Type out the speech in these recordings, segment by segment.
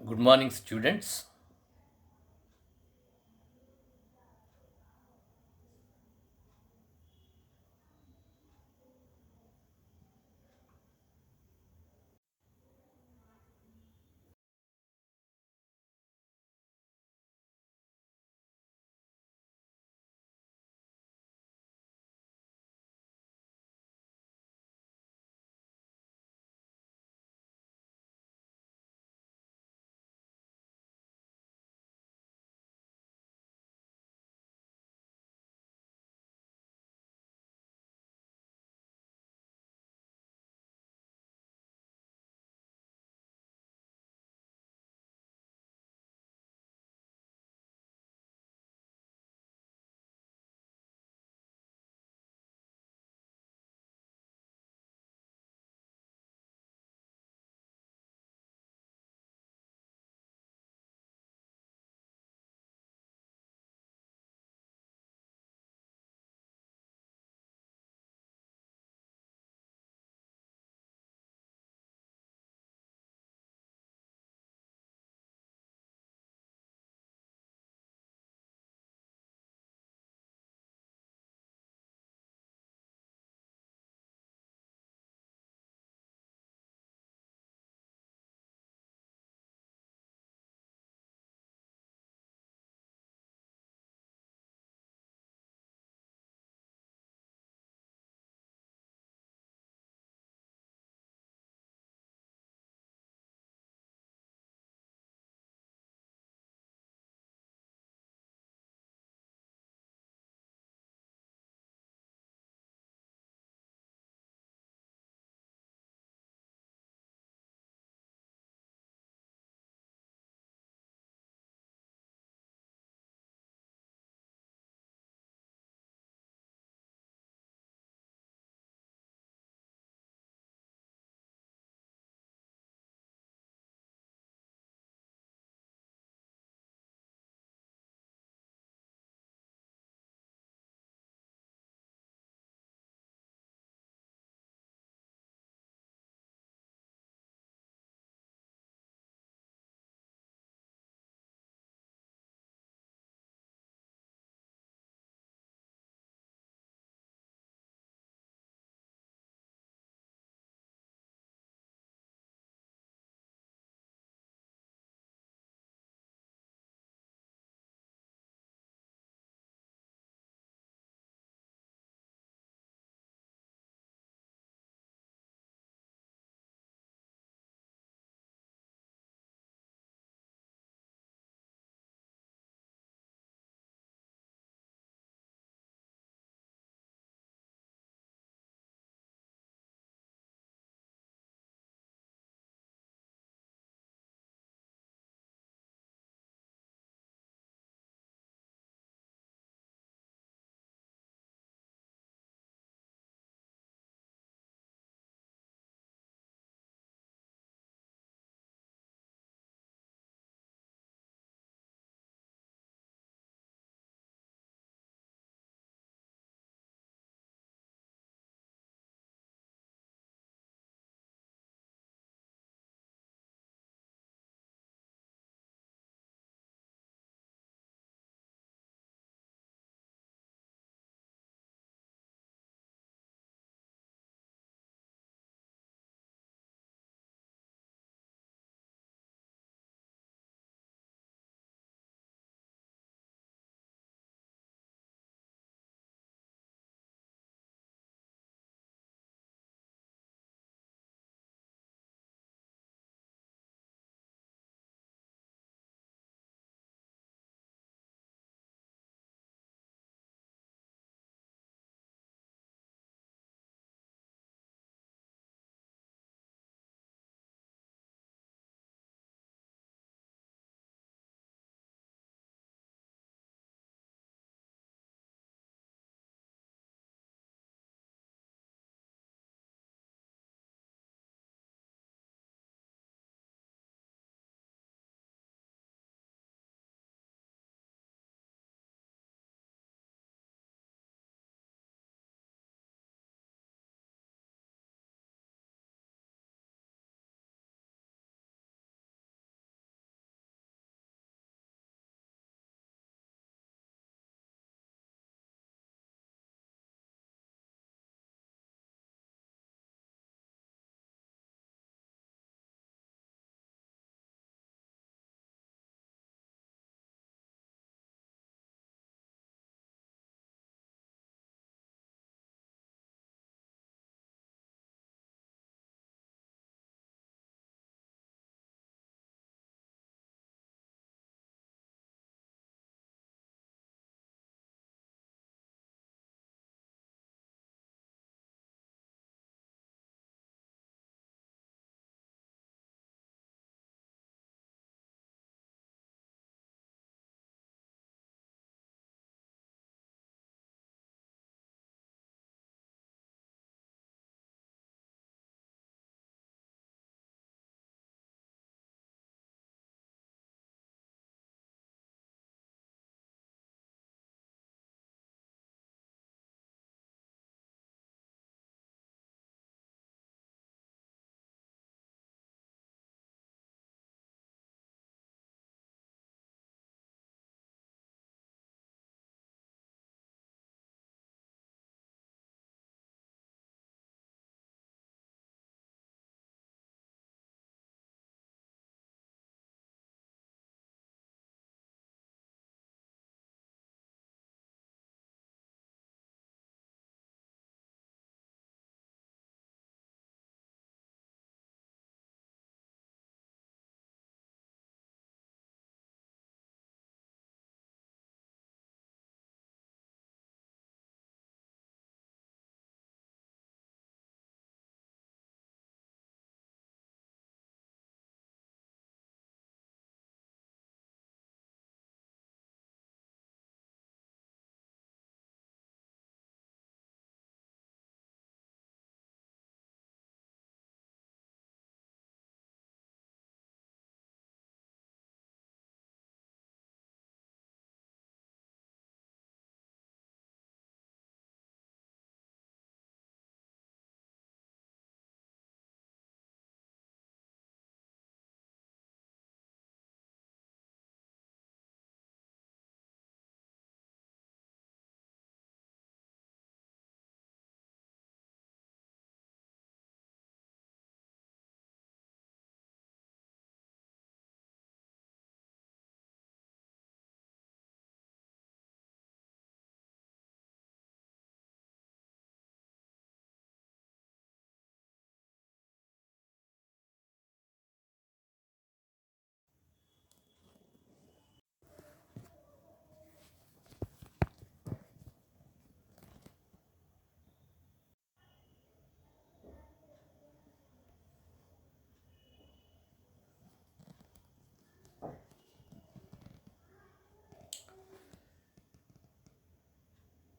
Good morning, students.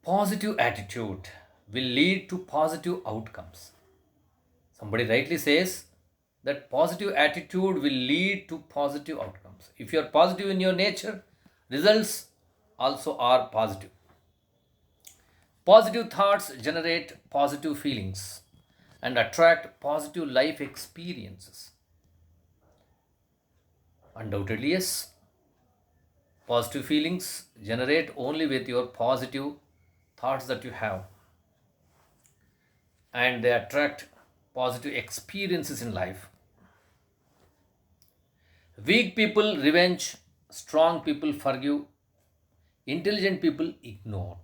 Positive attitude will lead to positive outcomes. Somebody rightly says that positive attitude will lead to positive outcomes. If you are positive in your nature, results also are positive. Positive thoughts generate positive feelings and attract positive life experiences. Undoubtedly, yes, positive feelings generate only with your positive thoughts that you have, and they attract positive experiences in life. Weak people revenge, strong people forgive, intelligent people ignore.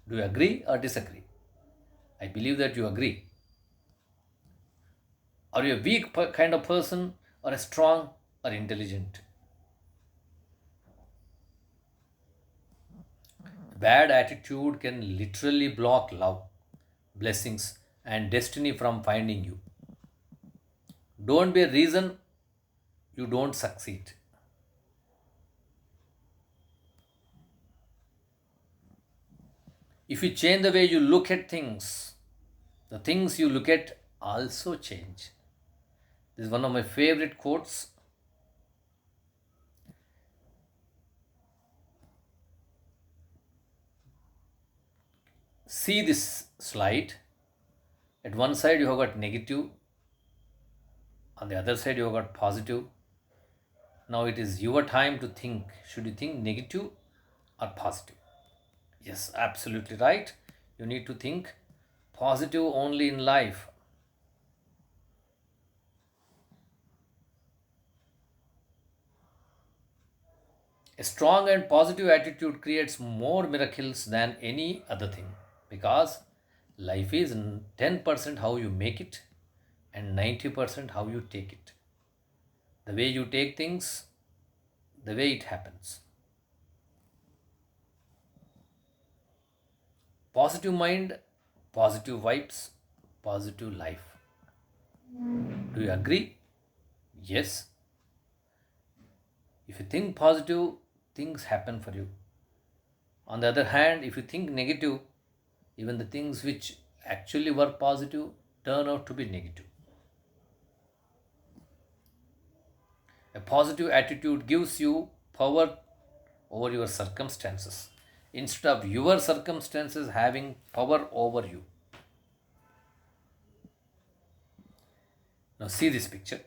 Do you agree or disagree? I believe that you agree. Are you a weak kind of person or a strong or intelligent? Bad attitude can literally block love, blessings, and destiny from finding you. Don't be a reason you don't succeed. If you change the way you look at things, the things you look at also change. This is one of my favorite quotes. See this slide. At one side, you have got negative, on the other side, you have got positive. Now it is your time to think. Should you think negative or positive? Yes, absolutely right. You need to think positive only in life. A strong and positive attitude creates more miracles than any other thing, because life is 10% how you make it and 90% how you take it. The way you take things, the way it happens. Positive mind, positive vibes, positive life. Do you agree? Yes. If you think positive, things happen for you. On the other hand, if you think negative, even the things which actually were positive turn out to be negative. A positive attitude gives you power over your circumstances instead of your circumstances having power over you. Now, see this picture.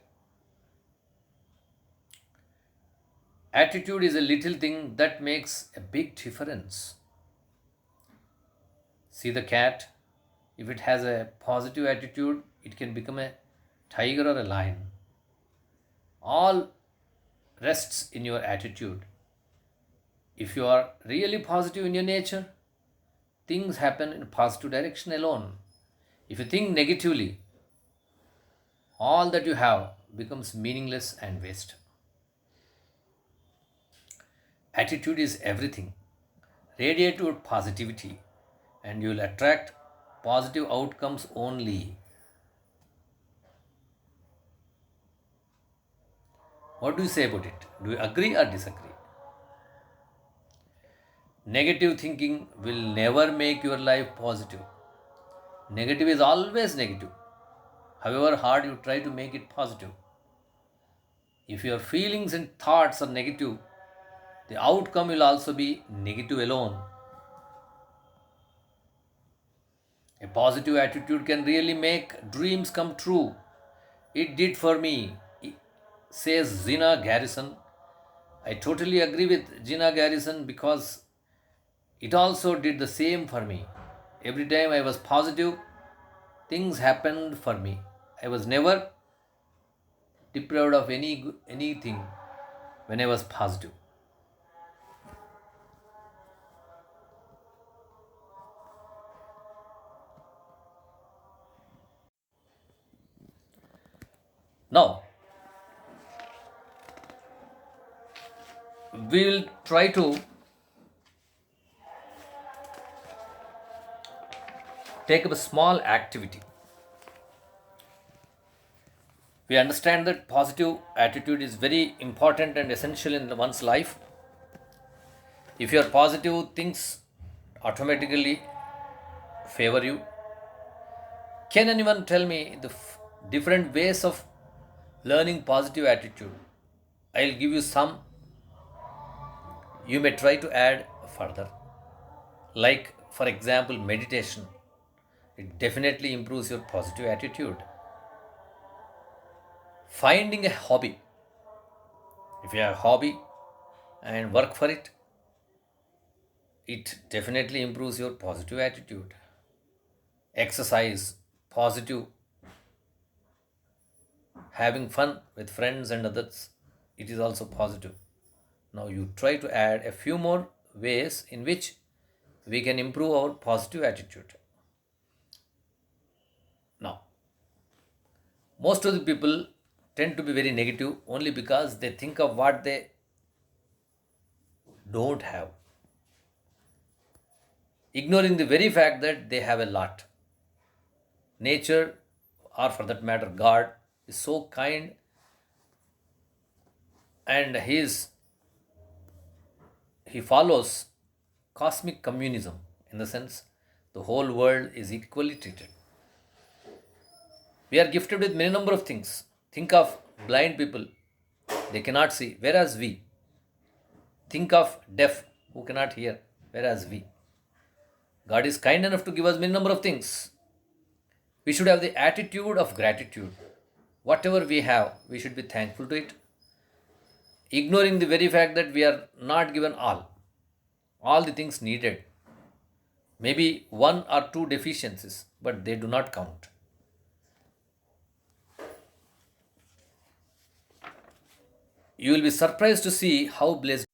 Attitude is a little thing that makes a big difference. See the cat. If it has a positive attitude, it can become a tiger or a lion. All rests in your attitude. If you are really positive in your nature, things happen in a positive direction alone. If you think negatively, all that you have becomes meaningless and waste. Attitude is everything. Radiate your positivity and you will attract positive outcomes only. What do you say about it? Do you agree or disagree? Negative thinking will never make your life positive. Negative is always negative, however hard you try to make it positive. If your feelings and thoughts are negative, the outcome will also be negative alone. A positive attitude can really make dreams come true. It did for me, says Zina Garrison. I totally agree with Gina Garrison because it also did the same for me. Every time I was positive, things happened for me. I was never deprived of anything when I was positive. Now, we will try to take up a small activity. We understand that positive attitude is very important and essential in one's life. If you are positive, things automatically favor you. Can anyone tell me the different ways of learning positive attitude? I'll give you some. You may try to add further. Like, for example, meditation. It definitely improves your positive attitude. Finding a hobby. If you have a hobby and work for it, it definitely improves your positive attitude. Exercise, positive, having fun with friends and others, it is also positive. Now you try to add a few more ways in which we can improve our positive attitude. Now, most of the people tend to be very negative only because they think of what they don't have, ignoring the very fact that they have a lot. Nature, or for that matter, God, is so kind, and he follows cosmic communism, in the sense the whole world is equally treated. We are gifted with many number of things. Think of blind people, they cannot see, whereas we. Think of deaf who cannot hear, whereas we. God is kind enough to give us many number of things. We should have the attitude of gratitude. Whatever we have, we should be thankful to it, ignoring the very fact that we are not given all the things needed. Maybe one or two deficiencies, but they do not count. You will be surprised to see how blessed